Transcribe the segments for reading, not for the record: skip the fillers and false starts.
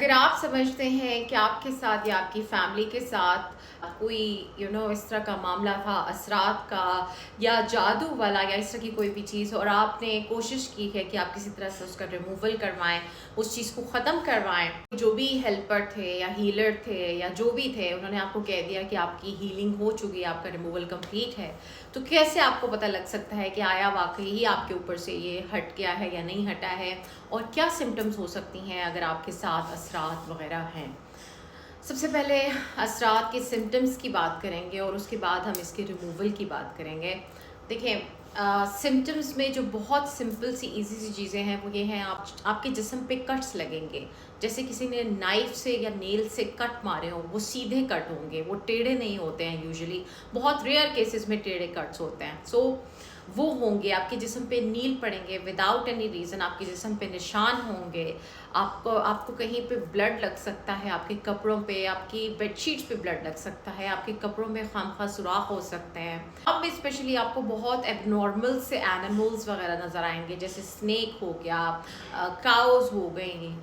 अगर आप समझते हैं कि आपके साथ या आपकी फैमिली के साथ कोई इस तरह का मामला था, असरात का या जादू वाला या इस तरह की कोई भी चीज़, और आपने कोशिश की है कि आप किसी तरह से उसका रिमूवल करवाएं, उस चीज़ को ख़त्म करवाएं, जो भी हेल्पर थे या हीलर थे या जो भी थे उन्होंने आपको कह दिया कि आपकी हीलिंग हो चुकी है, आपका रिमूवल कंप्लीट है, तो कैसे आपको पता लग सकता है कि आया वाकई ही आपके ऊपर से ये हट गया है या नहीं हटा है, और क्या सिम्टम्स हो सकती हैं अगर आपके साथ असरात वगैरह हैं। सबसे पहले असरात के सिम्टम्स की बात करेंगे और उसके बाद हम इसके रिमूवल की बात करेंगे। देखिए, सिम्टम्स में जो बहुत सिंपल सी इजी सी चीज़ें हैं वो ये हैं, आपके जिस्म पे कट्स लगेंगे, जैसे किसी ने नाइफ से या नेल से कट मारे हों, वो सीधे कट होंगे, वो टेढ़े नहीं होते हैं यूजुअली, बहुत रेयर केसेस में टेढ़े कट्स होते हैं। सो वो होंगे, आपके जिस्म पे नील पड़ेंगे विदाउट एनी रीज़न, आपके जिस्म पे निशान होंगे, आपको कहीं पे ब्लड लग सकता है, आपके कपड़ों पे, आपकी बेडशीट्स पे ब्लड लग सकता है, आपके कपड़ों में खामखा सुराख हो सकते हैं। अब स्पेशली आपको बहुत एबनॉर्मल से एनिमल्स वगैरह नज़र आएंगे, जैसे स्नेक हो गया, काउज हो गई,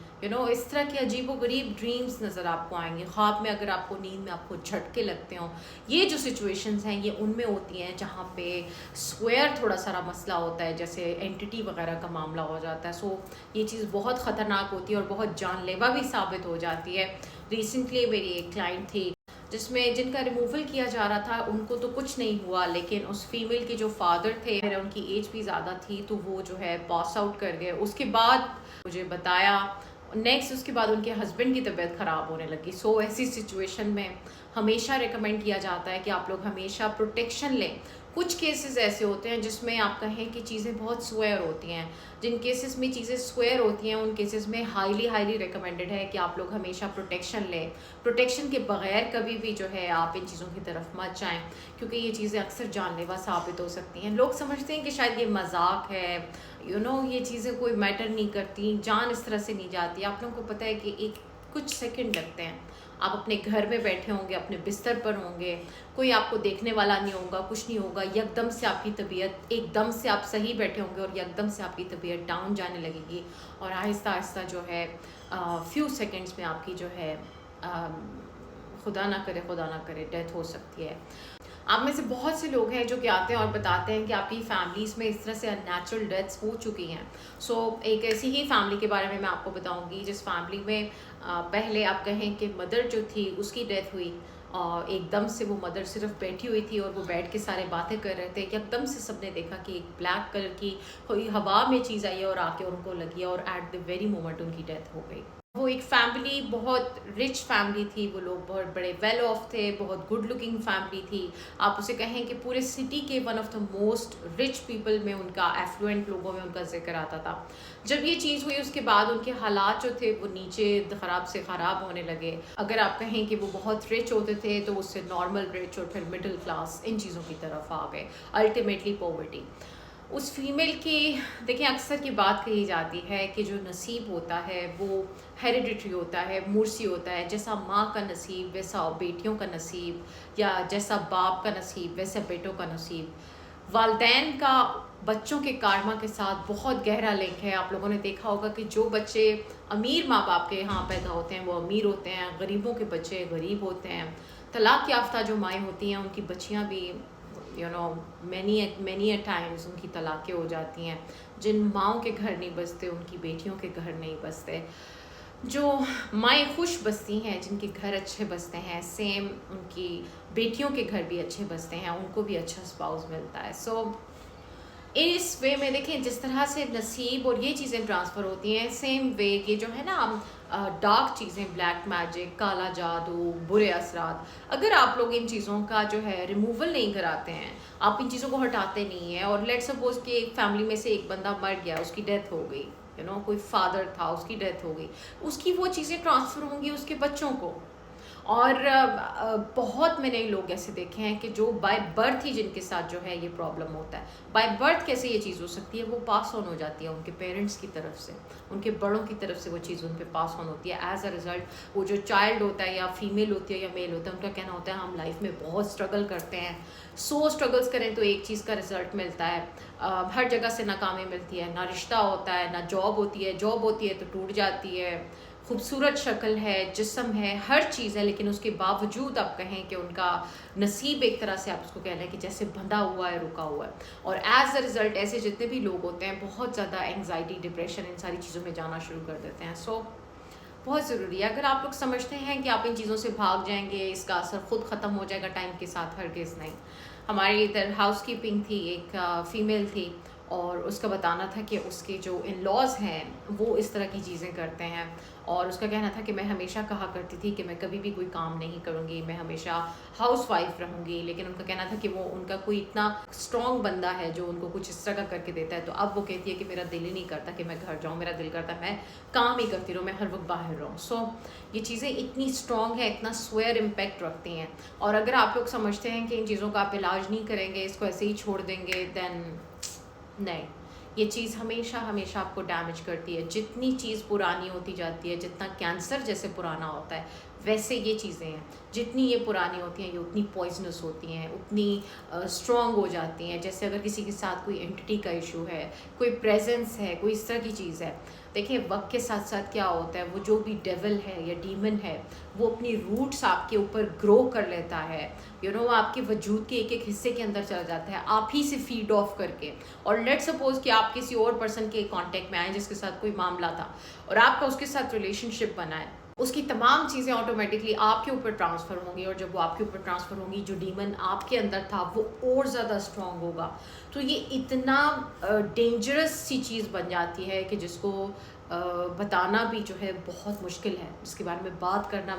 इस तरह के अजीबोगरीब ड्रीम्स नज़र आपको आएंगे। ख्वाब में अगर आपको नींद में आपको झटके लगते हों, ये जो सिचुएशंस हैं ये उनमें होती हैं जहाँ पे स्क्वेयर थोड़ा सारा मसला होता है, जैसे एंटिटी वगैरह का मामला हो जाता है। सो ये चीज़ बहुत ख़तरनाक होती है और बहुत जानलेवा भी साबित हो जाती है। रिसेंटली मेरी एक क्लाइंट थी जिनका रिमूवल किया जा रहा था, उनको तो कुछ नहीं हुआ, लेकिन उस फीमेल के जो फादर थे, उनकी एज भी ज़्यादा थी, तो वो जो है पास आउट कर गए। उसके बाद मुझे बताया नेक्स्ट, उसके बाद उनके हस्बैंड की तबीयत ख़राब होने लगी। सो ऐसी सिचुएशन में हमेशा रिकमेंड किया जाता है कि आप लोग हमेशा प्रोटेक्शन लें। कुछ केसेस ऐसे होते हैं जिसमें आप कहें कि चीज़ें बहुत स्क्वायर होती हैं, जिन केसेस में चीज़ें स्क्वायर होती हैं उन केसेस में हाईली रिकमेंडेड है कि आप लोग हमेशा प्रोटेक्शन लें। प्रोटेक्शन के बगैर कभी भी जो है आप इन चीज़ों की तरफ मत जाएं, क्योंकि ये चीज़ें अक्सर जानलेवा साबित हो सकती हैं। लोग समझते हैं कि शायद ये मजाक है, ये चीज़ें कोई मैटर नहीं करती, जान इस तरह से नहीं जाती। आप लोगों को पता है कि एक कुछ सेकंड लगते हैं, आप अपने घर में बैठे होंगे, अपने बिस्तर पर होंगे, कोई आपको देखने वाला नहीं होगा, कुछ नहीं होगा, यकदम से आपकी तबीयत, एकदम से आप सही बैठे होंगे और यकदम से आपकी तबीयत डाउन जाने लगेगी, और आहिस्ता आहिस्ता जो है फ्यू सेकंड्स में आपकी जो है खुदा ना करे डेथ हो सकती है। आप में से बहुत से लोग हैं जो कि आते हैं और बताते हैं कि आपकी फैमिलीज़ में इस तरह से अननेचुरल डेथ्स हो चुकी हैं। सो एक ऐसी ही फैमिली के बारे में मैं आपको बताऊंगी जिस फैमिली में पहले आप कहें कि मदर जो थी उसकी डेथ हुई, और एकदम से वो मदर सिर्फ बैठी हुई थी और वो बैठ के सारे बातें कर रहे थे, एकदम से सबने देखा कि एक ब्लैक कलर की कोई हवा में चीज़ आई है और आके उनको लगी है, और एट द वेरी मोमेंट उनकी डेथ हो गई। वो एक फैमिली, बहुत रिच फैमिली थी, वो लोग बहुत बड़े वेल ऑफ थे, बहुत गुड लुकिंग फैमिली थी। आप उसे कहें कि पूरे सिटी के one of the most rich people में उनका, एफ्लुएंट लोगों में उनका जिक्र आता था। जब ये चीज़ हुई उसके बाद उनके हालात जो थे वो नीचे ख़राब से ख़राब होने लगे। अगर आप कहें कि वो बहुत रिच होते थे तो उससे नॉर्मल रिच और फिर मिडिल क्लास, इन चीज़ों की तरफ आ गए, अल्टीमेटली पॉवर्टी। उस फीमेल की, देखिए अक्सर की बात कही जाती है कि जो नसीब होता है वो हेरिडिटरी होता है, मूर्सी होता है। जैसा माँ का नसीब वैसा बेटियों का नसीब, या जैसा बाप का नसीब वैसा बेटों का नसीब। वालदैन का बच्चों के कारमा के साथ बहुत गहरा लिंक है। आप लोगों ने देखा होगा कि जो बच्चे अमीर माँ बाप के यहाँ पैदा होते हैं वो अमीर होते हैं, गरीबों के बच्चे गरीब होते हैं। तलाक याफ्ता जो माएँ होती हैं उनकी बच्चियाँ भी मैनी अ टाइम्स उनकी तलाक़ें हो जाती हैं। जिन माँओं के घर नहीं बसते उनकी बेटियों के घर नहीं बसते। जो माएँ खुश बसती हैं, जिनके घर अच्छे बसते हैं, सेम उनकी बेटियों के घर भी अच्छे बसते हैं, उनको भी अच्छा स्पाउस मिलता है। सो इस वे में देखें, जिस तरह से नसीब और ये चीज़ें ट्रांसफ़र होती हैं, सेम वे ये जो है ना डार्क चीज़ें, ब्लैक मैजिक, काला जादू, बुरे असरात, अगर आप लोग इन चीज़ों का जो है रिमूवल नहीं कराते हैं, आप इन चीज़ों को हटाते नहीं हैं, और लेट्स सपोज कि एक फैमिली में से एक बंदा मर गया, उसकी डेथ हो गई, कोई फादर था उसकी डेथ हो गई, उसकी वो चीज़ें ट्रांसफ़र होंगी उसके बच्चों को। और बहुत मैंने लोग ऐसे देखे हैं कि जो बाय बर्थ ही जिनके साथ जो है ये प्रॉब्लम होता है। बाय बर्थ कैसे ये चीज़ हो सकती है? वो पास ऑन हो जाती है उनके पेरेंट्स की तरफ से, उनके बड़ों की तरफ से वो चीज़ उन पे पास ऑन होती है। एज अ रिज़ल्ट वो जो चाइल्ड होता है, या फीमेल होती है या मेल होता है, उनका कहना होता है हम लाइफ में बहुत स्ट्रगल करते हैं, सो स्ट्रगल्स करें तो एक चीज़ का रिजल्ट मिलता है। हर जगह से नाकामी मिलती है, ना रिश्ता होता है, ना जॉब होती है, जॉब होती है तो टूट जाती है, खूबसूरत शक्ल है, जिस्म है, हर चीज़ है, लेकिन उसके बावजूद आप कहें कि उनका नसीब एक तरह से आप उसको कह लें कि जैसे बंधा हुआ है, रुका हुआ है। और एज अ रिज़ल्ट ऐसे जितने भी लोग होते हैं बहुत ज़्यादा एंग्जाइटी, डिप्रेशन, इन सारी चीज़ों में जाना शुरू कर देते हैं। सो बहुत ज़रूरी है, अगर आप लोग समझते हैं कि आप इन चीज़ों से भाग जाएंगे, इसका असर ख़ुद ख़त्म हो जाएगा टाइम के साथ, हरगिज़ नहीं। हमारे इधर हाउस कीपिंग थी, एक फ़ीमेल थी, और उसका बताना था कि उसके जो इन लॉज हैं वो इस तरह की चीज़ें करते हैं, और उसका कहना था कि मैं हमेशा कहा करती थी कि मैं कभी भी कोई काम नहीं करूँगी, मैं हमेशा हाउस वाइफ रहूँगी। लेकिन उनका कहना था कि वो उनका कोई इतना स्ट्रॉन्ग बंदा है जो उनको कुछ इस तरह का करके देता है, तो अब वो कहती है कि मेरा दिल ही नहीं करता कि मैं घर जाऊँ, मेरा दिल करता है मैं काम ही करती रहूँ, मैं हर वक्त बाहर रहूँ। सो ये चीज़ें इतनी स्ट्रॉन्ग है, इतना स्वेयर इम्पैक्ट रखती हैं। और अगर आप लोग समझते हैं कि इन चीज़ों का आप इलाज नहीं करेंगे, इसको ऐसे ही छोड़ देंगे, देन नहीं, ये चीज़ हमेशा हमेशा आपको डैमेज करती है। जितनी चीज़ पुरानी होती जाती है, जितना कैंसर जैसे पुराना होता है, वैसे ये चीज़ें हैं, जितनी ये पुरानी होती हैं ये उतनी पॉइजनस होती हैं, उतनी स्ट्रॉन्ग हो जाती हैं। जैसे अगर किसी के साथ कोई एंटिटी का इशू है, कोई प्रेजेंस है, कोई इस तरह की चीज़ है, देखिए वक्त के साथ साथ क्या होता है, वो जो भी डेविल है या डीमन है वो अपनी रूट्स आपके ऊपर ग्रो कर लेता है, आपके वजूद के एक एक हिस्से के अंदर चला जाता है, आप ही से फीड ऑफ करके। और लेट सपोज कि आप किसी और पर्सन के कांटेक्ट में आए जिसके साथ कोई मामला था और आपका उसके साथ रिलेशनशिप बना है, उसकी तमाम चीज़ें ऑटोमेटिकली आपके ऊपर ट्रांसफ़र होंगी, और जब वो आपके ऊपर ट्रांसफ़र होंगी, जो डीमन आपके अंदर था वो और ज़्यादा स्ट्रॉन्ग होगा। तो ये इतना डेंजरस सी चीज़ बन जाती है कि जिसको बताना भी जो है बहुत मुश्किल है, जिसके बारे में बात करना,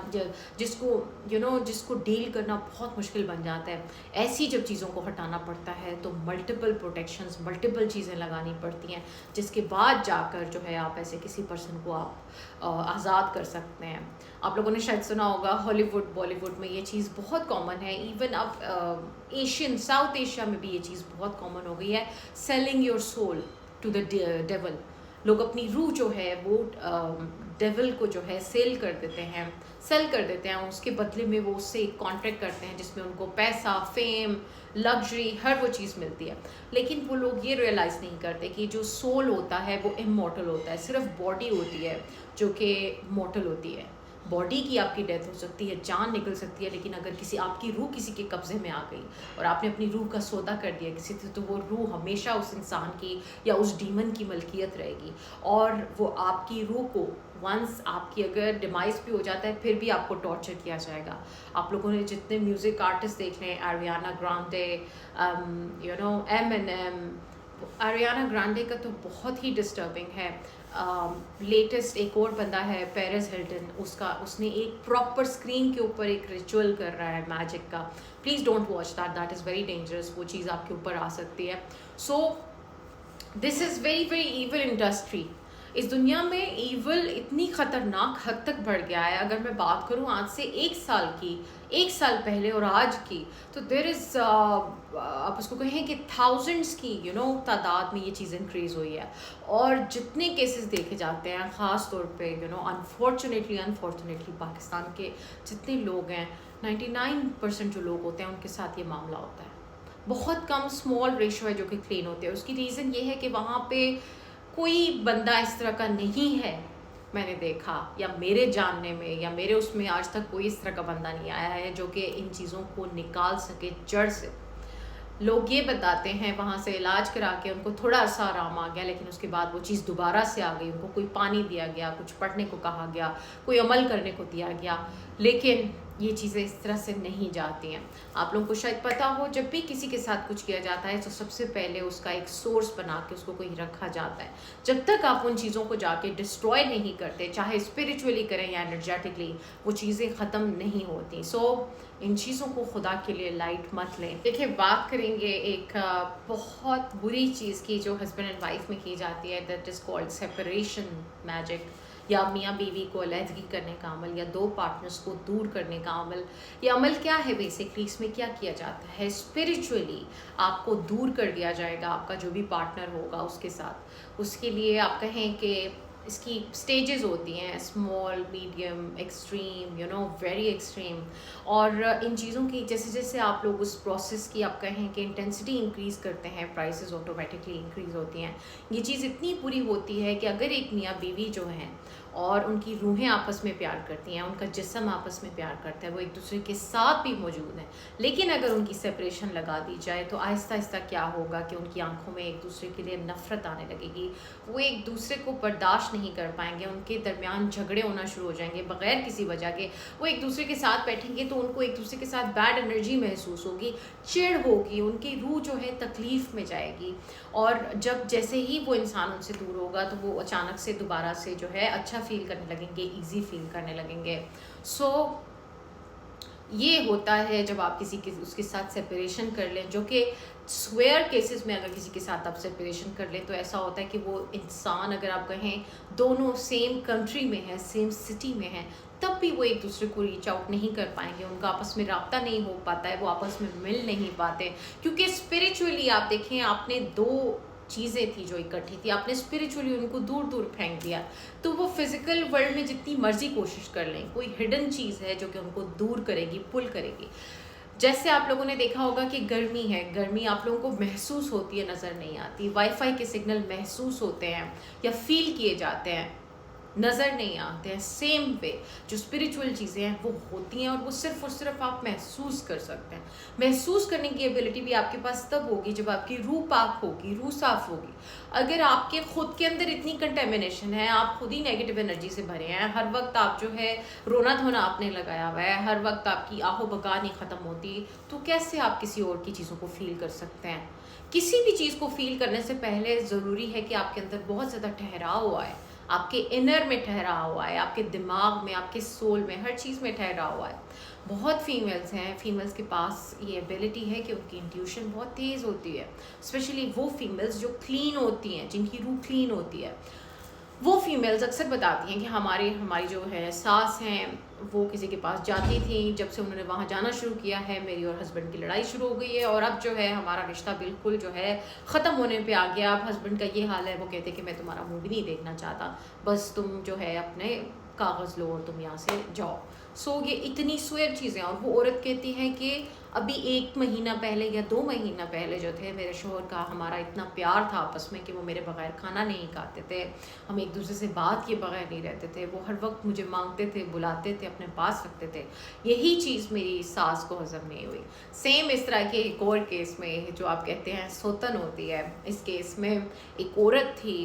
जिसको जिसको डील करना बहुत मुश्किल बन जाता है। ऐसी जब चीज़ों को हटाना पड़ता है तो मल्टीपल प्रोटेक्शंस, मल्टीपल चीज़ें लगानी पड़ती हैं, जिसके बाद जाकर जो है आप ऐसे किसी पर्सन को आप आज़ाद कर सकते हैं। आप लोगों ने शायद सुना होगा हॉलीवुड, बॉलीवुड में ये चीज़ बहुत कॉमन है, इवन अब एशियन, साउथ एशिया में भी ये चीज़ बहुत कॉमन हो गई है, selling your soul to the devil. लोग अपनी रूह जो है वो डेविल को जो है सेल कर देते हैं, उसके बदले में वो उससे एक कॉन्ट्रैक्ट करते हैं जिसमें उनको पैसा, फेम, लग्जरी, हर वो चीज़ मिलती है। लेकिन वो लोग ये रियलाइज़ नहीं करते कि जो सोल होता है वो इमॉर्टल होता है, सिर्फ बॉडी होती है जो कि मॉर्टल होती है। बॉडी की आपकी डेथ हो सकती है, जान निकल सकती है, लेकिन अगर आपकी रूह किसी के कब्ज़े में आ गई और आपने अपनी रूह का सौदा कर दिया किसी से, तो वो रूह हमेशा उस इंसान की या उस डीमन की मलकियत रहेगी, और वो आपकी रूह को वंस आपकी अगर डिमाइस भी हो जाता है फिर भी आपको टॉर्चर किया जाएगा। आप लोगों ने जितने म्यूज़िक आर्टिस्ट देख लें, Ariana Grande, Eminem, Ariana Grande का तो बहुत ही डिस्टर्बिंग है। लेटेस्ट एक और बंदा है पेरिस हिल्टन, उसने एक प्रॉपर स्क्रीन के ऊपर एक रिचुअल कर रहा है मैजिक का। Please don't watch that, that is very dangerous, वो चीज़ आपके ऊपर आ सकती है। So this is very very evil industry. इस दुनिया में ईविल इतनी ख़तरनाक हद तक बढ़ गया है, अगर मैं बात करूँ आज से 1 साल पहले और आज की, तो देर इज़ आप उसको कहें कि थाउजेंड्स की तादाद में ये चीज़ इंक्रीज़ हुई है। और जितने केसेस देखे जाते हैं, ख़ास तौर पे अनफॉर्चुनेटली पाकिस्तान के जितने लोग हैं, 99% जो लोग होते हैं उनके साथ ये मामला होता है। बहुत कम स्मॉल रेशो है जो कि क्लीन होते हैं। उसकी रीज़न ये है कि वहाँ पे कोई बंदा इस तरह का नहीं है, मैंने देखा, या मेरे जानने में या मेरे उसमें आज तक कोई इस तरह का बंदा नहीं आया है जो कि इन चीज़ों को निकाल सके जड़ से। लोग ये बताते हैं वहाँ से इलाज करा के उनको थोड़ा अर्सा आराम आ गया, लेकिन उसके बाद वो चीज़ दोबारा से आ गई। उनको कोई पानी दिया गया, कुछ पढ़ने को कहा गया, कोई अमल करने को दिया गया, लेकिन ये चीज़ें इस तरह से नहीं जाती हैं। आप लोगों को शायद पता हो, जब भी किसी के साथ कुछ किया जाता है तो सबसे पहले उसका एक सोर्स बना के उसको कहीं रखा जाता है। जब तक आप उन चीज़ों को जाके डिस्ट्रॉय नहीं करते, चाहे स्पिरिचुअली करें या एनर्जेटिकली, वो चीज़ें ख़त्म नहीं होती। सो इन चीज़ों को खुदा के लिए लाइट मत लें। देखिए, बात करेंगे एक बहुत बुरी चीज़ की जो हस्बैंड एंड वाइफ में की जाती है, that is called separation magic, या मियाँ बीवी को अलहदगी करने का अमल, या दो पार्टनर्स को दूर करने का अमल। ये अमल क्या है बेसिकली, इसमें क्या किया जाता है, स्पिरिचुअली आपको दूर कर दिया जाएगा आपका जो भी पार्टनर होगा उसके साथ। उसके लिए आप कहें कि इसकी स्टेजेस होती हैं, small, medium, extreme, very extreme. और इन चीज़ों की जैसे जैसे आप लोग उस प्रोसेस की आप कहें कि इंटेंसिटी इंक्रीज़ करते हैं, प्राइसेस ऑटोमेटिकली इंक्रीज़ होती हैं। ये चीज़ इतनी बुरी होती है कि अगर एक मियाँ बीवी जो हैं और उनकी रूहें आपस में प्यार करती हैं, उनका जिस्म आपस में प्यार करता है, वो एक दूसरे के साथ भी मौजूद हैं। लेकिन अगर उनकी सेपरेशन लगा दी जाए तो आहिस्ता आहिस्ता क्या होगा कि उनकी आंखों में एक दूसरे के लिए नफ़रत आने लगेगी, वो एक दूसरे को बर्दाश्त नहीं कर पाएंगे, उनके दरमियान झगड़े होना शुरू हो जाएंगे बग़ैर किसी वजह के। वो एक दूसरे के साथ बैठेंगे तो उनको एक दूसरे के साथ बैड एनर्जी महसूस होगी, चिढ़ होगी, उनकी रूह जो है तकलीफ़ में जाएगी। और जब जैसे ही वो इंसान उनसे दूर होगा तो वो अचानक से दोबारा से जो है अच्छा फील करने लगेंगे, ईजी फील करने लगेंगे। सो ये होता है जब आप किसी के उसके साथ सेपरेशन कर लें, जो कि स्वेयर केसेस में अगर किसी के साथ आप सेपरेशन कर लें तो ऐसा होता है कि वो इंसान, अगर आप कहें दोनों सेम कंट्री में है, सेम सिटी में है, तब भी वो एक दूसरे को रीच आउट नहीं कर पाएंगे, उनका आपस में राब्ता नहीं हो पाता है, वो आपस में मिल नहीं पाते। क्योंकि स्पिरिचुअली आप देखें, आपने दो चीज़ें थी जो इकट्ठी थी, आपने स्पिरिचुअली उनको दूर दूर फेंक दिया। तो वो फिजिकल वर्ल्ड में जितनी मर्जी कोशिश कर लें, कोई हिडन चीज़ है जो कि उनको दूर करेगी, पुल करेगी। जैसे आप लोगों ने देखा होगा कि गर्मी है, गर्मी आप लोगों को महसूस होती है, नज़र नहीं आती। वाईफाई के सिग्नल महसूस होते हैं या फील किए जाते हैं, नज़र नहीं आते हैं। सेम वे जो स्पिरिचुअल चीज़ें हैं वो होती हैं और वो सिर्फ और सिर्फ आप महसूस कर सकते हैं। महसूस करने की एबिलिटी भी आपके पास तब होगी जब आपकी रूह पाक होगी, रूह साफ़ होगी। अगर आपके खुद के अंदर इतनी कंटेमिनेशन है, आप खुद ही नेगेटिव एनर्जी से भरे हैं, हर वक्त आप जो है रोना धोना आपने लगाया हुआ है, हर वक्त आपकी आहो बका नहीं ख़त्म होती, तो कैसे आप किसी और की चीज़ों को फील कर सकते हैं? किसी भी चीज़ को फील करने से पहले ज़रूरी है कि आपके अंदर बहुत ज़्यादा ठहराव हुआ है, आपके इनर में ठहरा हुआ है, आपके दिमाग में, आपके सोल में, हर चीज़ में ठहरा हुआ है। बहुत फीमेल्स हैं, फीमेल्स के पास ये एबिलिटी है कि उनकी इंट्यूशन बहुत तेज़ होती है। स्पेशली वो फीमेल्स जो क्लीन होती हैं, जिनकी रूह क्लीन होती है, वो फीमेल्स अक्सर बताती हैं कि हमारी जो है सास हैं, वो किसी के पास जाती थी, जब से उन्होंने वहाँ जाना शुरू किया है मेरी और हस्बैंड की लड़ाई शुरू हो गई है और अब जो है हमारा रिश्ता बिल्कुल जो है ख़त्म होने पे आ गया। अब हस्बैंड का ये हाल है, वो कहते कि मैं तुम्हारा मुँह भी नहीं देखना चाहता, बस तुम जो है अपने कागज़ लो और तुम यहाँ से जाओ। सो ये इतनी स्वेयर चीज़ें। और वो औरत कहती है कि अभी 1 महीना पहले या 2 महीना पहले जो थे, मेरे शोहर का हमारा इतना प्यार था आपस में कि वो मेरे बगैर खाना नहीं खाते थे, हम एक दूसरे से बात किए बगैर नहीं रहते थे, वो हर वक्त मुझे मांगते थे, बुलाते थे, अपने पास रखते थे। यही चीज़ मेरी सास को हज़म नहीं हुई। सेम इस तरह के एक और केस में जो आप कहते हैं सौतन होती है, इस केस में एक औरत थी,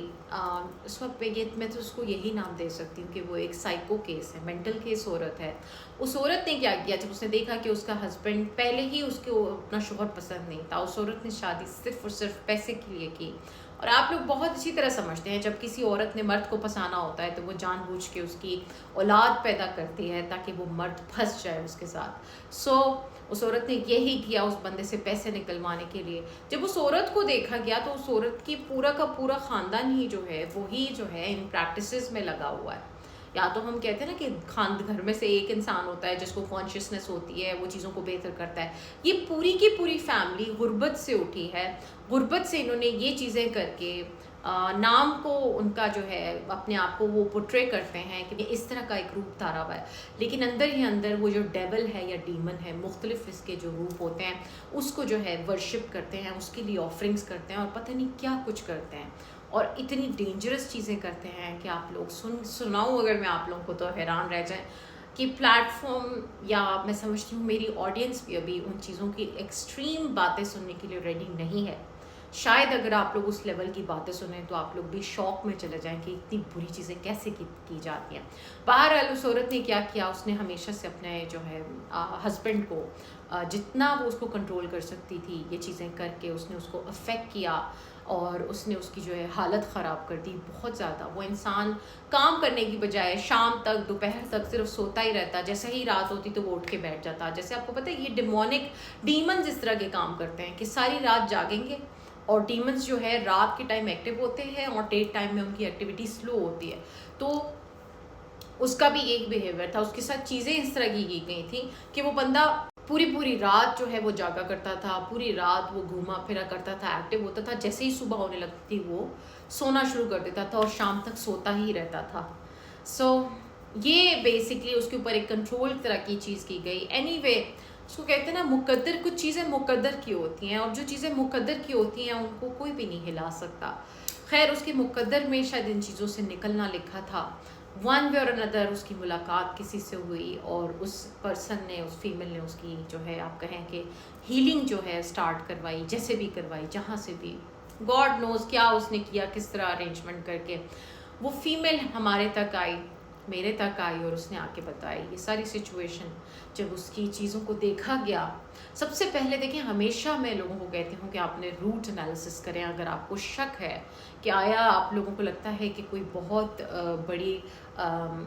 उस वक्त पे ये मैं तो उसको यही नाम दे सकती हूँ कि वो एक साइको केस है, मेंटल केस औरत है। उस औरत ने क्या किया, जब उसने देखा कि उसका हस्बैंड, पहले ही उसको अपना शोहर पसंद नहीं था, उस औरत ने शादी सिर्फ और सिर्फ पैसे के लिए की। और आप लोग बहुत अच्छी तरह समझते हैं, जब किसी औरत ने मर्द को फंसाना होता है तो वो जानबूझ के उसकी औलाद पैदा करती है ताकि वो मर्द फंस जाए उसके साथ। सो उस औरत ने यही किया, उस बंदे से पैसे निकलवाने के लिए। जब उस औरत को देखा गया तो उस औरत की पूरा का पूरा ख़ानदान ही जो है वही जो है इन प्रैक्टिसेस में लगा हुआ है। या तो हम कहते हैं ना कि घर में से एक इंसान होता है जिसको कॉन्शियसनेस होती है, वो चीज़ों को बेहतर करता है। ये पूरी की पूरी फैमिली गुर्बत से उठी है, गुर्बत से इन्होंने ये चीज़ें करके नाम को उनका जो है अपने आप को वो पोर्ट्रे करते हैं कि इस तरह का एक रूप धारा हुआ है, लेकिन अंदर ही अंदर वो जो डेवल है या डीमन है, मुख्तलिफ इसके जो रूप होते हैं, उसको जो है वर्शिप करते हैं, उसके लिए ऑफरिंग्स करते हैं और पता नहीं क्या कुछ करते हैं। और इतनी डेंजरस चीज़ें करते हैं कि आप लोग सुनाऊँ अगर मैं आप लोगों को तो हैरान रह जाएं कि प्लेटफॉर्म, या मैं समझती हूँ मेरी ऑडियंस भी अभी उन चीज़ों की एक्सट्रीम बातें सुनने के लिए रेडी नहीं है। शायद अगर आप लोग उस लेवल की बातें सुने तो आप लोग भी शौक में चले जाएं कि इतनी बुरी चीज़ें कैसे की जाती हैं। बहरहाल उस औरत ने क्या किया, उसने हमेशा से अपने जो है हस्बैंड को जितना वो उसको कंट्रोल कर सकती थी ये चीज़ें करके उसने उसको अफेक्ट किया और उसने उसकी जो है हालत ख़राब कर दी बहुत ज़्यादा। वो इंसान काम करने की बजाय शाम तक, दोपहर तक सिर्फ सोता ही रहता, जैसे ही रात होती तो वो उठ के बैठ जाता। जैसे आपको पता है ये डिमोनिक डीमंस इस तरह के काम करते हैं कि सारी रात जागेंगे और डीमंस जो है रात के टाइम एक्टिव होते हैं और डे टाइम में उनकी एक्टिविटी स्लो होती है। तो उसका भी एक बिहेवियर था, उसके साथ चीज़ें इस तरह की गई थी कि वो बंदा पूरी रात जो है वो जागा करता था, पूरी रात वो घूमा फिरा करता था, एक्टिव होता था, जैसे ही सुबह होने लगती थी वो सोना शुरू कर देता था और शाम तक सोता ही रहता था। सो ये बेसिकली उसके ऊपर एक कंट्रोल तरह की चीज़ की गई। एनीवे, उसको कहते हैं ना मुकद्दर, कुछ चीज़ें मुकद्दर की होती हैं और जो चीज़ें मुकद्दर की होती हैं उनको कोई भी नहीं हिला सकता। खैर उसके मुकद्दर में शायद इन चीज़ों से निकलना लिखा था वन वे और अनदर उसकी मुलाकात किसी से हुई और उस पर्सन ने, उस फीमेल ने उसकी जो है आप कहें कि हीलिंग जो है स्टार्ट करवाई, जैसे भी करवाई, जहाँ से भी, गॉड नोज क्या उसने किया, किस तरह अरेंजमेंट करके वो फीमेल हमारे तक आई, मेरे तक आई और उसने आके बताई ये सारी सिचुएशन। जब उसकी चीज़ों को देखा गया, सबसे पहले देखें, हमेशा मैं लोगों को कहती हूँ कि आपने रूट एनालिसिस करें। अगर आपको शक है कि आया आप लोगों को लगता है कि कोई बहुत बड़ी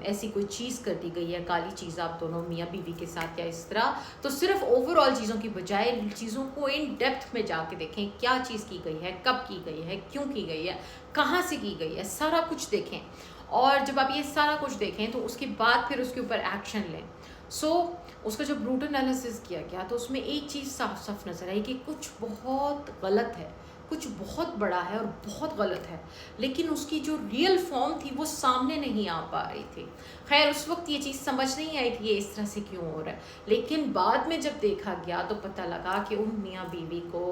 ऐसी कोई चीज़ कर दी गई है, काली चीज़ आप दोनों मियाँ बीवी के साथ या इस तरह, तो सिर्फ ओवरऑल चीज़ों की बजाय चीज़ों को इन डेप्थ में जाके देखें, क्या चीज़ की गई है, कब की गई है, क्यों की गई है, कहाँ से की गई है, सारा कुछ देखें। और जब आप ये सारा कुछ देखें तो उसके बाद फिर उसके ऊपर एक्शन लें। उसका जब रूट एनालिसिस किया गया तो उसमें एक चीज़ साफ साफ नज़र आई कि कुछ बहुत गलत है, कुछ बहुत बड़ा है और बहुत गलत है, लेकिन उसकी जो रियल फॉर्म थी वो सामने नहीं आ पा रही थी। खैर उस वक्त ये चीज़ समझ नहीं आई कि ये इस तरह से क्यों हो रहा है, लेकिन बाद में जब देखा गया तो पता लगा कि उन मियाँ बीवी को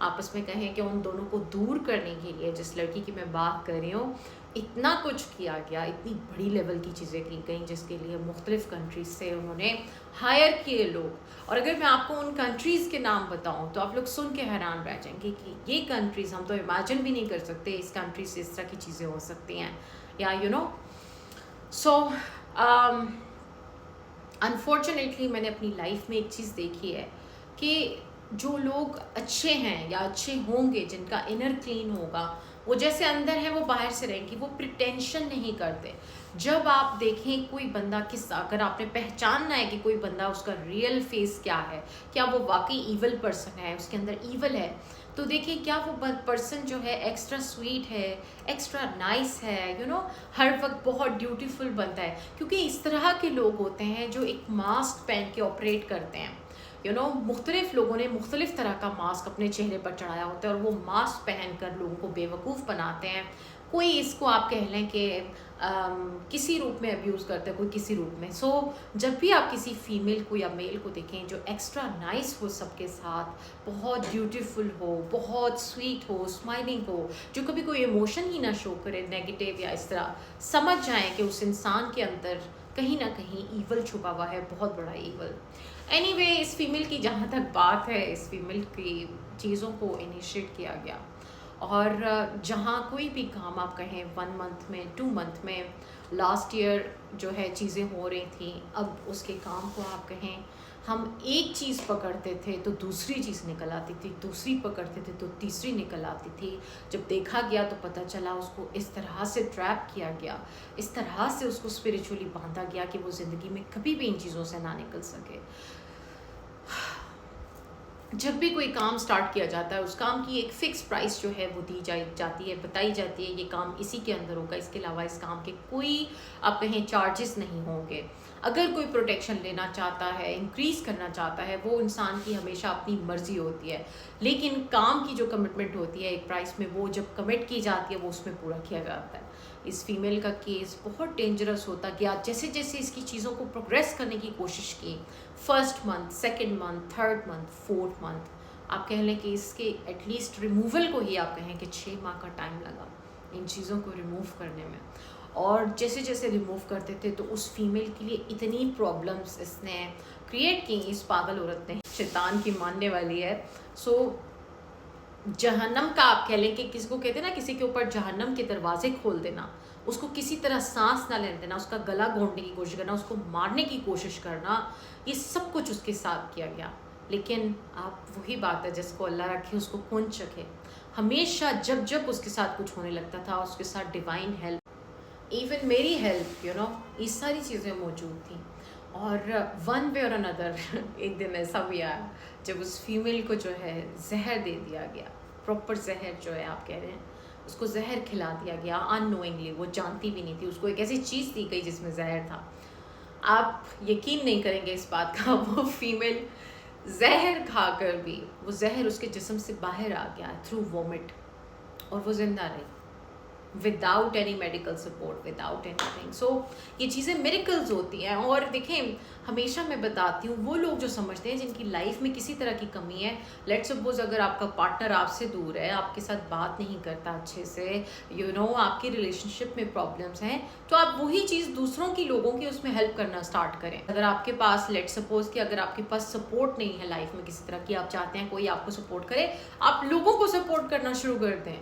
आपस में कहें कि उन दोनों को दूर करने के लिए, जिस लड़की की मैं बात कर रही हूँ, इतना कुछ किया गया, इतनी बड़ी लेवल की चीज़ें की गई, जिसके लिए मुख्तलिफ़ कंट्रीज़ से उन्होंने हायर किए लोग। और अगर मैं आपको उन कंट्रीज़ के नाम बताऊं तो आप लोग सुन के हैरान रह जाएंगे कि ये कंट्रीज़ हम तो इमेजिन भी नहीं कर सकते इस कंट्री से इस तरह की चीज़ें हो सकती हैं, या सो अनफॉर्चुनेटली मैंने अपनी लाइफ में एक चीज़ देखी है कि जो लोग अच्छे हैं या अच्छे होंगे, जिनका इनर क्लीन होगा, वो जैसे अंदर है वो बाहर से रहेंगी, वो प्रिटेंशन नहीं करते। जब आप देखें कोई बंदा अगर आपने पहचानना है कि कोई बंदा, उसका रियल फेस क्या है, क्या वो वाकई ईवल पर्सन है, उसके अंदर ईवल है, तो देखिए क्या वो पर्सन जो है एक्स्ट्रा स्वीट है, एक्स्ट्रा नाइस है, हर वक्त बहुत ब्यूटीफुल बनता है। क्योंकि इस तरह के लोग होते हैं जो एक मास्क पहन के ऑपरेट करते हैं। मुख्तलिफ लोगों ने मुख्तलिफ तरह का मास्क अपने चेहरे पर चढ़ाया होता है और वो मास्क पहन कर लोगों को बेवकूफ़ बनाते हैं। कोई इसको आप कह लें कि किसी रूप में अब्यूज़ करते हैं, कोई किसी रूप में। जब भी आप किसी फीमेल को या मेल को देखें जो एक्स्ट्रा नाइस हो सबके साथ, बहुत ब्यूटीफुल हो, बहुत स्वीट हो, स्माइलिंग हो, जो कभी कोई इमोशन ही ना शो करे नेगेटिव या इस तरह, समझ जाएं कि उस इंसान के अंदर कहीं ना कहीं ईवल छुपा हुआ है, बहुत बड़ा ईवल। एनीवे, इस फीमेल की जहाँ तक बात है, इस फीमेल की चीज़ों को इनिशिएट किया गया और जहाँ कोई भी काम आप कहें 1 मंथ में, 2 मंथ में, लास्ट ईयर जो है चीज़ें हो रही थी, अब उसके काम को आप कहें, हम एक चीज़ पकड़ते थे तो दूसरी चीज़ निकल आती थी, दूसरी पकड़ते थे तो तीसरी निकल आती थी। जब देखा गया तो पता चला उसको इस तरह से ट्रैप किया गया, इस तरह से उसको स्पिरिचुअली बांधा गया कि वो ज़िंदगी में कभी भी इन चीज़ों से ना निकल सके। जब भी कोई काम स्टार्ट किया जाता है, उस काम की एक फ़िक्स प्राइस जो है वो दी जाती है, बताई जाती है, ये काम इसी के अंदर होगा, इसके अलावा इस काम के कोई आप कहें चार्जेस नहीं होंगे। अगर कोई प्रोटेक्शन लेना चाहता है, इंक्रीज़ करना चाहता है, वो इंसान की हमेशा अपनी मर्ज़ी होती है, लेकिन काम की जो कमिटमेंट होती है एक प्राइस में, वो जब कमिट की जाती है वो उसमें पूरा किया जाता है। इस फीमेल का केस बहुत डेंजरस होता गया जैसे जैसे इसकी चीज़ों को प्रोग्रेस करने की कोशिश की। First month, second month, third month, fourth month, आप कह लें कि इसके एटलीस्ट रिमूवल को ही आप कहें कि 6 माह का टाइम लगा इन चीज़ों को रिमूव करने में। और जैसे जैसे रिमूव करते थे तो उस फीमेल के लिए इतनी प्रॉब्लम्स इसने क्रिएट की, इस पागल औरत ने, शैतान की मानने वाली है। जहन्नम का आप कह लें कि किसी को कहते हैं ना, किसी के ऊपर जहन्नम के दरवाजे खोल देना, उसको किसी तरह सांस ना लेने देना, उसका गला घोंटने की कोशिश करना, उसको मारने की कोशिश करना, ये सब कुछ उसके साथ किया गया। लेकिन आप वही बात है, जिसको अल्लाह रखे उसको कौन चखे। हमेशा जब जब उसके साथ कुछ होने लगता था, उसके साथ डिवाइन हेल्प, इवन मेरी हेल्प, ये सारी चीज़ें मौजूद थी। और वन वे और अनदर एक दिन ऐसा भी आया जब उस फीमेल को जो है जहर दे दिया गया, प्रॉपर जहर जो है आप कह रहे हैं, उसको जहर खिला दिया गया अननोइंगली, वो जानती भी नहीं थी, उसको एक ऐसी चीज़ दी गई जिसमें जहर था। आप यकीन नहीं करेंगे इस बात का, वो फीमेल जहर खाकर भी, वो जहर उसके जिस्म से बाहर आ गया थ्रू वोमिट और वो ज़िंदा रही। Without any medical support, without anything. So ये चीज़ें मिरेकल्स होती हैं। और देखें, हमेशा मैं बताती हूँ, वो लोग जो समझते हैं जिनकी लाइफ में किसी तरह की कमी है, लेट्स सपोज अगर आपका पार्टनर आपसे दूर है, आपके साथ बात नहीं करता अच्छे से, आपकी रिलेशनशिप में प्रॉब्लम्स हैं, तो आप वही चीज़ दूसरों की, लोगों की उसमें हेल्प करना स्टार्ट करें। अगर आपके पास, लेट्स सपोज कि अगर आपके पास सपोर्ट नहीं है लाइफ में किसी तरह की, आप चाहते हैं कोई आपको सपोर्ट करे, आप लोगों को सपोर्ट करना शुरू कर दें।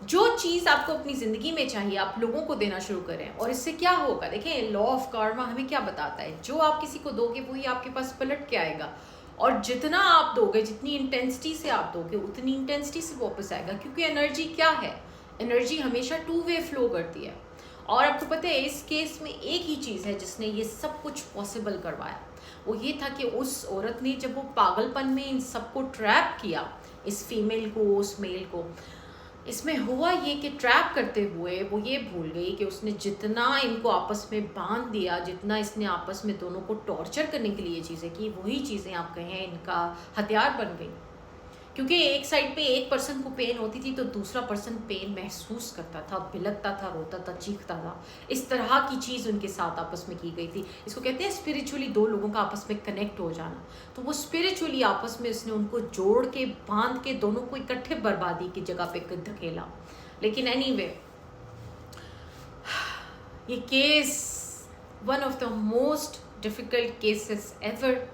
जो चीज़ आपको अपनी ज़िंदगी में चाहिए आप लोगों को देना शुरू करें। और इससे क्या होगा, देखें, लॉ ऑफ कार्मा हमें क्या बताता है, जो आप किसी को दोगे वही आपके पास पलट के आएगा। और जितना आप दोगे, जितनी इंटेंसिटी से आप दोगे, उतनी इंटेंसिटी से वापस आएगा। क्योंकि एनर्जी क्या है, एनर्जी हमेशा टू वे फ्लो करती है। और आपको पता है, इस केस में एक ही चीज़ है जिसने ये सब कुछ पॉसिबल करवाया, वो ये था कि उस औरत ने जब वो पागलपन में इन सबको ट्रैप किया, इस फीमेल को, उस मेल को, इसमें हुआ ये कि ट्रैप करते हुए वो ये भूल गई कि उसने जितना इनको आपस में बांध दिया, जितना इसने आपस में दोनों को टॉर्चर करने के लिए चीज़ें की, वही चीज़ें आप कहें इनका हथियार बन गई। क्योंकि एक साइड पे एक पर्सन को पेन होती थी तो दूसरा पर्सन पेन महसूस करता था, बिलखता था, रोता था, चीखता था। इस तरह की चीज़ उनके साथ आपस में की गई थी। इसको कहते हैं स्पिरिचुअली दो लोगों का आपस में कनेक्ट हो जाना। तो वो स्पिरिचुअली आपस में उसने उनको जोड़ के, बांध के, दोनों को इकट्ठे बर्बादी की जगह पे धकेला। लेकिन एनीवे, ये case one of the most difficult cases ever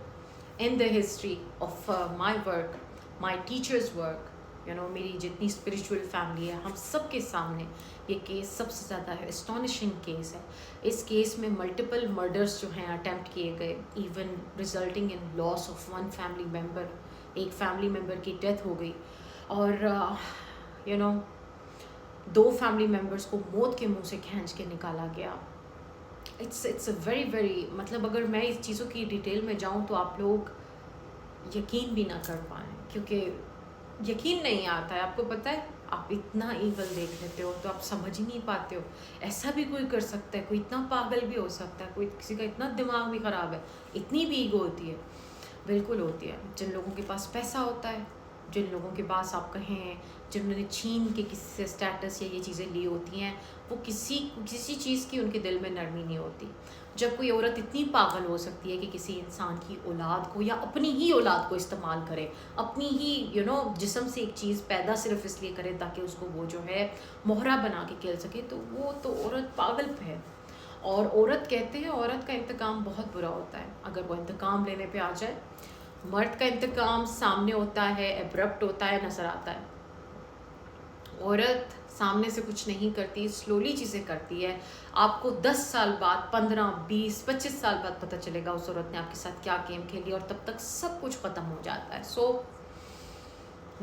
in the history of my work, my teachers work, मेरी जितनी स्पिरिचुअल फैमिली है, हम सब के सामने ये केस सबसे ज़्यादा एस्टॉनिशिंग केस है। इस केस में मल्टीपल मर्डर्स जो हैं अटेम्प्ट किए गए, even resulting in loss of one family member. एक फैमिली मेम्बर की डेथ हो गई और दो फैमिली मेम्बर्स को मौत के मुंह से खींच के निकाला गया। इट्स अ वेरी वेरी, मतलब अगर मैं इस चीज़ों की डिटेल में जाऊँ तो आप लोग यकीन भी ना कर पाएँ, क्योंकि यकीन नहीं आता है। आपको पता है, आप इतना ईवल देख लेते हो तो आप समझ ही नहीं पाते हो ऐसा भी कोई कर सकता है, कोई इतना पागल भी हो सकता है, कोई किसी का इतना दिमाग भी ख़राब है, इतनी भी ईगो होती है। बिल्कुल होती है। जिन लोगों के पास पैसा होता है, जिन लोगों के पास आप कहें जिन्होंने छीन के किसी से स्टेटस या ये चीज़ें ली होती हैं, वो किसी चीज़ की उनके दिल में नरमी नहीं होती। जब कोई औरत इतनी पागल हो सकती है कि किसी इंसान की औलाद को या अपनी ही औलाद को इस्तेमाल करे, अपनी ही जिस्म से एक चीज़ पैदा सिर्फ इसलिए करे ताकि उसको वो जो है मोहरा बना के खेल सके, तो वो तो औरत पागल है। और औरत कहते हैं, औरत का इंतकाम बहुत बुरा होता है अगर वो इंतकाम लेने पे आ जाए। मर्द का इंतकाम सामने होता है, एब्रप्ट होता है, नज़र आता है। औरत सामने से कुछ नहीं करती, स्लोली चीज़ें करती है। आपको 10 साल बाद, 15, 20, 25 साल बाद पता चलेगा उस औरत ने आपके साथ क्या गेम खेली, और तब तक सब कुछ ख़त्म हो जाता है। So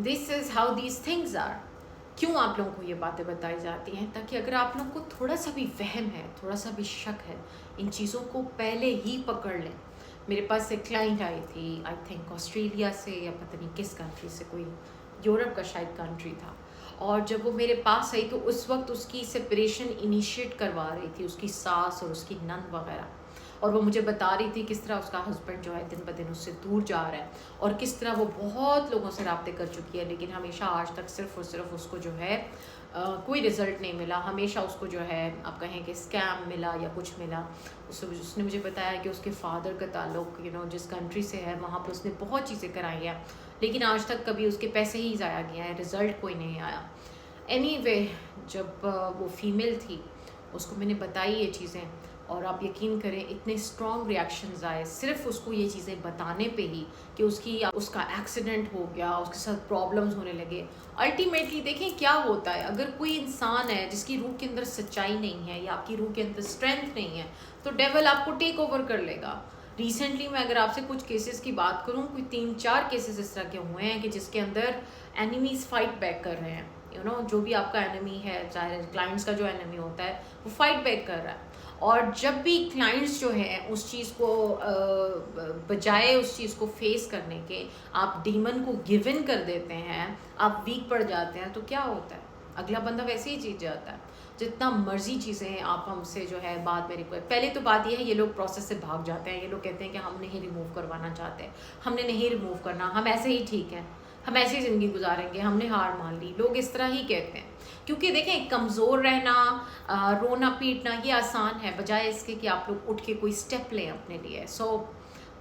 this is how these things are. क्यों आप लोगों को ये बातें बताई जाती हैं? ताकि अगर आप लोगों को थोड़ा सा भी वहम है, थोड़ा सा भी शक है, इन चीज़ों को पहले ही पकड़ लें। मेरे पास एक क्लाइंट आई थी, आई थिंक ऑस्ट्रेलिया से या पता नहीं किस कंट्री से, कोई यूरोप का शायद कंट्री था। और जब वो मेरे पास आई तो उस वक्त उसकी सेपरेशन इनिशिएट करवा रही थी उसकी सास और उसकी नंद वगैरह। और वो मुझे बता रही थी किस तरह उसका हस्बैंड जो है दिन ब दिन उससे दूर जा रहा है, और किस तरह वो बहुत लोगों से रब्ते कर चुकी है, लेकिन हमेशा आज तक सिर्फ और सिर्फ उसको जो है कोई रिज़ल्ट नहीं मिला। हमेशा उसको जो है आप कहें कि स्कैम मिला या कुछ मिला। उसने मुझे बताया कि उसके फादर का ताल्लुक जिस कंट्री से है वहाँ पर उसने बहुत चीज़ें कराई हैं, लेकिन आज तक कभी उसके पैसे ही ज़ाया गया है, रिज़ल्ट कोई नहीं आया। एनीवे, जब वो फीमेल थी उसको मैंने बताई ये चीज़ें, और आप यकीन करें इतने स्ट्रॉन्ग रिएक्शंस आए सिर्फ उसको ये चीज़ें बताने पे ही कि उसका एक्सीडेंट हो गया, उसके साथ प्रॉब्लम्स होने लगे। अल्टीमेटली देखें क्या होता है, अगर कोई इंसान है जिसकी रूह के अंदर सच्चाई नहीं है या आपकी रूह के अंदर स्ट्रेंथ नहीं है, तो डेविल आपको टेक ओवर कर लेगा। रिसेंटली मैं अगर आपसे कुछ केसेस की बात करूं, कोई 3-4 केसेस इस तरह के हुए हैं कि जिसके अंदर एनिमीज़ फाइट बैक कर रहे हैं। जो भी आपका एनिमी है, चाहे क्लाइंट्स का जो एनिमी होता है, वो फाइट बैक कर रहा है। और जब भी क्लाइंट्स जो हैं उस चीज़ को बजाय उस चीज़ को फेस करने के आप डीमन को गिव इन कर देते हैं, आप वीक पड़ जाते हैं, तो क्या होता है, अगला बंदा वैसे ही जीत जाता है। जितना मर्जी चीज़ें आप हमसे जो है बाद में रिक्वेस्ट, पहले तो बात यह है ये लोग प्रोसेस से भाग जाते हैं। ये लोग कहते हैं कि हम नहीं रिमूव करवाना चाहते, हमने नहीं रिमूव करना, हम ऐसे ही ठीक हैं। हम ऐसी ज़िंदगी गुजारेंगे, हमने हार मान ली। लोग इस तरह ही कहते हैं, क्योंकि देखें कमज़ोर रहना, रोना पीटना ये आसान है, बजाय इसके कि आप लोग उठ के कोई स्टेप लें अपने लिए। सो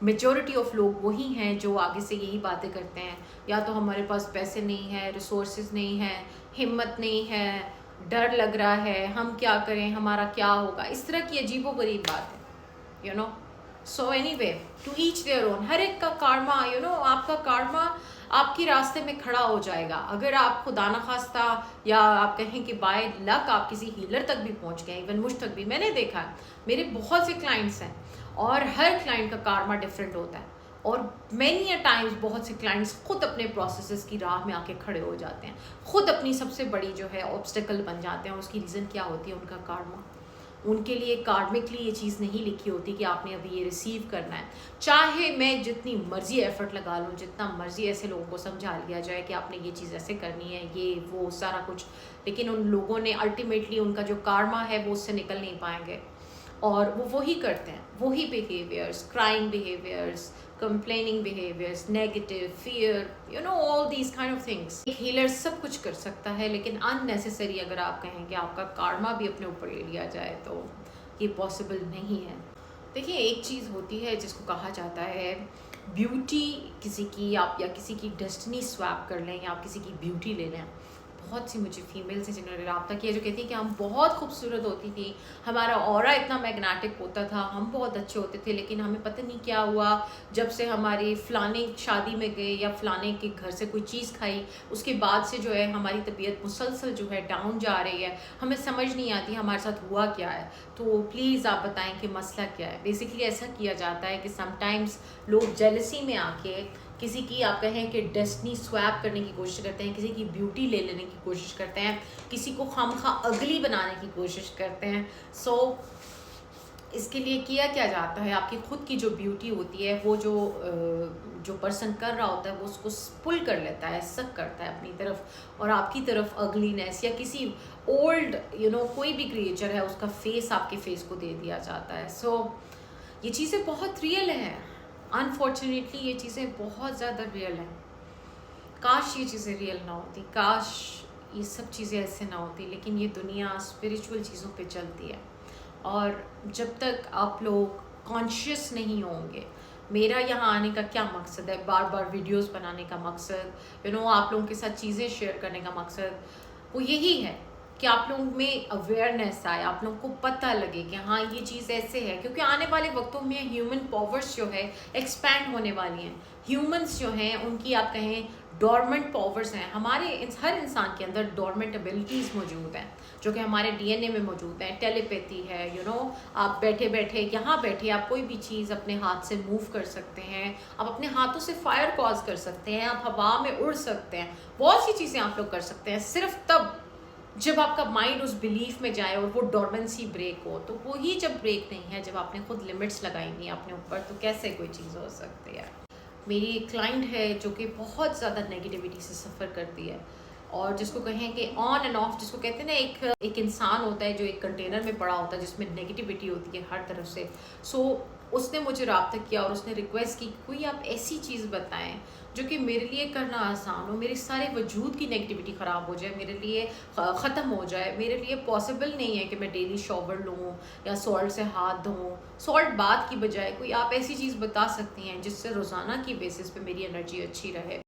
मेजॉरिटी ऑफ लोग वही हैं जो आगे से यही बातें करते हैं, या तो हमारे पास पैसे नहीं है, रिसोर्सेज नहीं है, हिम्मत नहीं है, डर लग रहा है, हम क्या करें, हमारा क्या होगा, इस तरह की अजीबोगरीब बात है, you know. So anyway, to each their own. हर एक का कार्मा, यू नो, आपका कार्मा आपके रास्ते में खड़ा हो जाएगा। अगर आप खुदा न खास्ता या आप कहें कि बाय लक आप किसी हीलर तक भी पहुंच गए, इवन मुझ तक भी, मैंने देखा है, मेरे बहुत से क्लाइंट्स हैं और हर क्लाइंट का कार्मा डिफरेंट होता है। और मैनी अ टाइम्स बहुत से क्लाइंट्स खुद अपने प्रोसेसेस की राह में आके खड़े हो जाते हैं, खुद अपनी सबसे बड़ी जो है ऑब्स्टेकल बन जाते हैं। और उसकी रीज़न क्या होती है? उनका कार्मा। उनके लिए कार्मिकली ये चीज़ नहीं लिखी होती कि आपने अभी ये रिसीव करना है। चाहे मैं जितनी मर्जी एफर्ट लगा लूँ, जितना मर्जी ऐसे लोगों को समझा लिया जाए कि आपने ये चीज़ ऐसे करनी है, ये वो सारा कुछ, लेकिन उन लोगों ने अल्टीमेटली उनका जो कार्मा है वो उससे निकल नहीं पाएंगे। और वो वही करते हैं, वही behaviours, crime behaviours, complaining behaviours, negative, fear, you know, all these kind of things. एक हीलर सब कुछ कर सकता है, लेकिन अननेसेसरी अगर आप कहें कि आपका कार्मा भी अपने ऊपर ले लिया जाए तो ये पॉसिबल नहीं है। देखिए, एक चीज़ होती है जिसको कहा जाता है ब्यूटी, किसी की आप या किसी की डेस्टिनी स्वैप कर लें या आप किसी की ब्यूटी ले लें। बहुत सी मुझे फीमेल्स हैं जिन्होंने रब्ता किया जो कहती है कि हम बहुत खूबसूरत होती थी, हमारा ऑरा इतना मैग्नेटिक होता था, हम बहुत अच्छे होते थे, लेकिन हमें पता नहीं क्या हुआ, जब से हमारी फ़लाने शादी में गए या फ़लाने के घर से कोई चीज़ खाई, उसके बाद से जो है हमारी तबीयत मुसलसल जो है डाउन जा रही है, हमें समझ नहीं आती हमारे साथ हुआ क्या है। तो प्लीज़ आप बताएं कि मसला क्या है। बेसिकली ऐसा किया जाता है कि समटाइम्स लोग जेलसी में आके किसी की आप कहें कि डेस्टिनी स्वैप करने की कोशिश करते हैं, किसी की ब्यूटी ले लेने की कोशिश करते हैं, किसी को खामखा अगली बनाने की कोशिश करते हैं। सो इसके लिए किया क्या जाता है, आपकी खुद की जो ब्यूटी होती है वो जो पर्सन कर रहा होता है वो उसको पुल कर लेता है, सक करता है अपनी तरफ, और आपकी तरफ अगलीनेस या किसी ओल्ड कोई भी क्रिएचर है उसका फेस आपके फेस को दे दिया जाता है। सो ये चीज़ें बहुत रियल हैं। अनफॉर्चुनेटली ये चीज़ें बहुत ज़्यादा रियल हैं। काश ये चीज़ें रियल ना होती, काश ये सब चीज़ें ऐसे ना होती, लेकिन ये दुनिया स्पिरिचुअल चीज़ों पे चलती है। और जब तक आप लोग कॉन्शियस नहीं होंगे, मेरा यहाँ आने का क्या मकसद है, बार बार वीडियोस बनाने का मकसद, आप लोगों के साथ चीज़ें शेयर करने का मकसद वो यही है कि आप लोगों में अवेयरनेस आए, आप लोगों को पता लगे कि हाँ ये चीज़ ऐसे है। क्योंकि आने वाले वक्तों में ह्यूमन पावर्स जो है एक्सपैंड होने वाली हैं। ह्यूमंस जो हैं उनकी आप कहें डॉर्मेंट पावर्स हैं, हमारे हर इंसान के अंदर डॉर्मेंट एबिलिटीज़ मौजूद हैं जो कि हमारे डीएनए में मौजूद हैं। टेलीपैथी है, आप बैठे बैठे यहाँ बैठे आप कोई भी चीज़ अपने हाथ से मूव कर सकते हैं, आप अपने हाथों से फायर कॉज कर सकते हैं, आप हवा में उड़ सकते हैं, बहुत सी चीज़ें आप लोग कर सकते हैं, सिर्फ तब जब आपका माइंड उस बिलीफ में जाए और वो डॉर्मेंसी ब्रेक हो। तो वो ही जब ब्रेक नहीं है, जब आपने खुद लिमिट्स लगाई नहीं अपने ऊपर, तो कैसे कोई चीज़ हो सकती है। मेरी एक क्लाइंट है जो कि बहुत ज़्यादा नेगेटिविटी से सफ़र करती है, और जिसको कहें कि ऑन एंड ऑफ, जिसको कहते हैं ना, एक इंसान होता है जो एक कंटेनर में पड़ा होता है जिसमें नेगेटिविटी होती है हर तरफ से। सो उसने मुझे रब्ता किया और उसने रिक्वेस्ट की कोई आप ऐसी चीज़ बताएं जो कि मेरे लिए करना आसान हो, मेरे सारे वजूद की नेगेटिविटी ख़राब हो जाए, मेरे लिए ख़त्म हो जाए। मेरे लिए पॉसिबल नहीं है कि मैं डेली शॉवर लूँ या सॉल्ट से हाथ धोऊँ, सॉल्ट बात की बजाय कोई आप ऐसी चीज़ बता सकती हैं जिससे रोज़ाना की बेसिस पे मेरी एनर्जी अच्छी रहे।